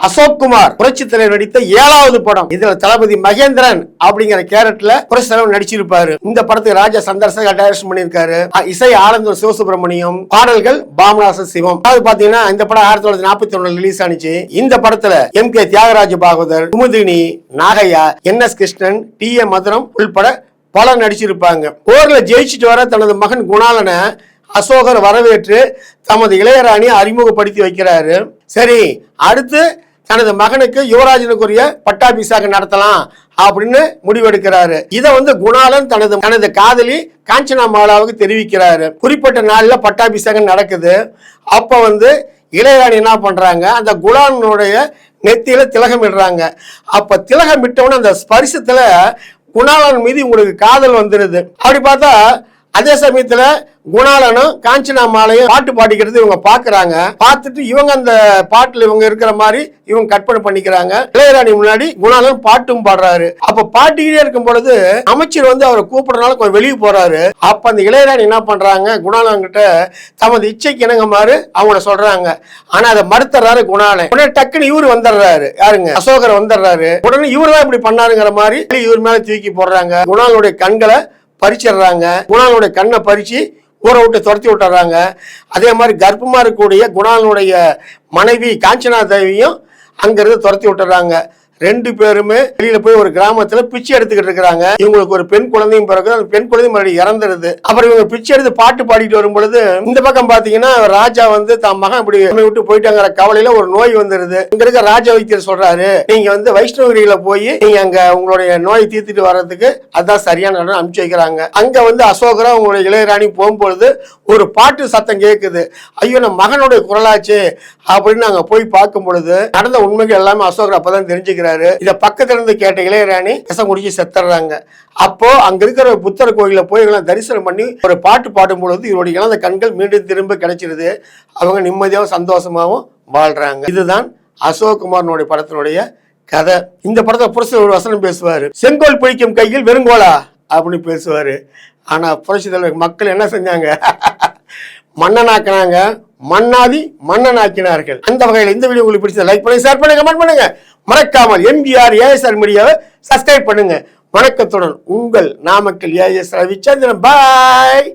அசோக் குமார் புரட்சி தலைவர் நடித்த 7வது படம். இதுல தளபதி மகேந்திரன் அப்படிங்கிற கேரக்டர்ல புரட்சி தலைவர் நடிச்சிருப்பாரு. இந்த படத்துக்கு ராஜா சந்தர்சகர் டைரக்ஷன் பண்ணிருக்காரு. இசை ஆனந்தூர் சிவசுப்ரமணியம், பாடல்கள் பாமநாச சிவம். அதாவது பாத்தீங்கன்னா இந்த படம் 1941 ரிலீஸ் ஆனிச்சு. இந்த படத்துல MK Thyagaraja Bhagavathar, Kumudini, Nagaiah, NS Krishnan, TA மதுரம் உள்பட பலர் நடிச்சிருப்பாங்க. போர்ல ஜெயிச்சுட்டு வர தனது மகன் குணாலனை அசோகர் வரவேற்று தமது இளையராணி அறிமுகப்படுத்தி வைக்கிறாரு. சரி, அடுத்து தனது மகனுக்கு யுவராஜனுக்குரிய பட்டாபிஷேகம் நடத்தலாம் அப்படின்னு முடிவெடுக்கிறாரு. இதை குணாலன் தனது காதலி காஞ்சனா மாலாவுக்கு தெரிவிக்கிறாரு. குறிப்பிட்ட நாள்ல பட்டாபிஷேகம் நடக்குது. அப்ப இளையராணி என்ன பண்றாங்க, அந்த குணாலனுடைய நெத்தியில திலகம் இடுறாங்க. அப்ப திலகம் இட்டவன அந்த ஸ்பரிசத்துல குணாலன் மீது உங்களுக்கு காதல் வந்துருது. அப்படி பார்த்தா அதே சமயத்துல குணாலனும் காஞ்சனா மாலையும் பாட்டு பாடிக்கிறது இவங்க பாக்குறாங்க. பார்த்துட்டு இவங்க அந்த பாட்டுல இவங்க இருக்கிற மாதிரி இவங்க கற்பனை பண்ணிக்கிறாங்க. இளையராணி முன்னாடி குணாலன் பாட்டும் பாடுறாரு. அப்ப பாட்டிக்கிட்டே இருக்கும் பொழுது அமைச்சர் அவரை கூப்பிடுறதுனால கொஞ்சம் வெளியே போறாரு. அப்ப அந்த இளையராணி என்ன பண்றாங்க, குணாலன் கிட்ட தமது இச்சைக்கு இணங்குமாறு அவங்கள சொல்றாங்க. ஆனா அதை மறுத்துறாரு குணாலன். உடனே டக்குன்னு இவரு வந்துடுறாரு. யாருங்க, அசோகர் வந்துடுறாரு. உடனே இவரு தான் இப்படி பண்ணாருங்கிற மாதிரி இவர் மேல தூக்கி போடுறாங்க. குணாலனுடைய கண்களை பறிச்சிடுறாங்க. குணாலனுடைய கண்ணை பறிச்சு ஊரை விட்டு துரத்தி விட்டுறாங்க. அதே மாதிரி கர்ப்பமா இருக்கக்கூடிய குணாலனுடைய மனைவி காஞ்சனா தேவியும் அங்கிருந்து துரத்தி விட்டுறாங்க. 2 பேருமே வெளியில போய் ஒரு கிராமத்துல பிச்சை எடுத்துக்கிட்டு இருக்காங்க. இவங்களுக்கு ஒரு பெண் குழந்தையும் பிறகு அந்த பெண் குழந்தை மறுபடியும் இறந்துருது. அப்புறம் இவங்க பிச்சை எடுத்து பாட்டு பாடிட்டு வரும் பொழுது இந்த பக்கம் பாத்தீங்கன்னா ராஜா தன் மகன் இப்படி விட்டு போயிட்டாங்கிற கவலையில ஒரு நோய் வந்துருது. இங்க இருக்க ராஜ வைத்தியர் சொல்றாரு, நீங்க வைஷ்ணவகிரியில போய் நீங்க அங்க உங்களுடைய நோய் தீர்த்துட்டு வர்றதுக்கு அதான் சரியான இடம் அனுப்பிச்சு வைக்கிறாங்க. அங்க அசோகரா உங்களுடைய இளையராணி போகும்பொழுது ஒரு பாட்டு சத்தம் கேட்குது. ஐயோ, நம்ம மகனுடைய குரலாச்சு அப்படின்னு நாங்க போய் பார்க்கும் பொழுது நடந்த உண்மைகள் எல்லாமே அசோகர் அப்பதான் தெரிஞ்சுக்கிறாரு. இத பக்கத்துல இருந்து கேட்ட இளையராணி விஷம் குடிச்சு செத்துறாங்க. அப்போ அங்க இருக்கிற புத்தர் கோயில போய் தரிசனம் பண்ணி ஒரு பாட்டு பாடும் பொழுது இவருடைய இழந்த கண்கள் மீண்டும் திரும்ப கிடைச்சிருது. அவங்க நிம்மதியாகவும் சந்தோஷமாகவும் வாழ்றாங்க. இதுதான் அசோக் குமாரனுடைய படத்தினுடைய கதை. இந்த படத்தை புரட்சி ஒரு வசனம் பேசுவாரு, செங்கோல் பிடிக்கும் கையில் வெறுங்கோலா அப்படின்னு பேசுவாரு. ஆனா புரட்சி தலைவர் மக்கள் என்ன செஞ்சாங்க, மன்னனாக்கினாங்க, மன்னாதி மன்னனாக்கினார்கள். அந்த வகையில் இந்த வீடியோ உங்களுக்கு பிடிச்ச லைக் பண்ணுங்க, ஷேர் பண்ணுங்க, கமெண்ட் பண்ணுங்க. மறக்காமல் MBR ASR மீடியாவை சப்ஸ்கிரைப் பண்ணுங்க. வணக்கத்துடன் உங்கள் நாமக்கல் ASR ரவிச்சந்திரன். பாய்.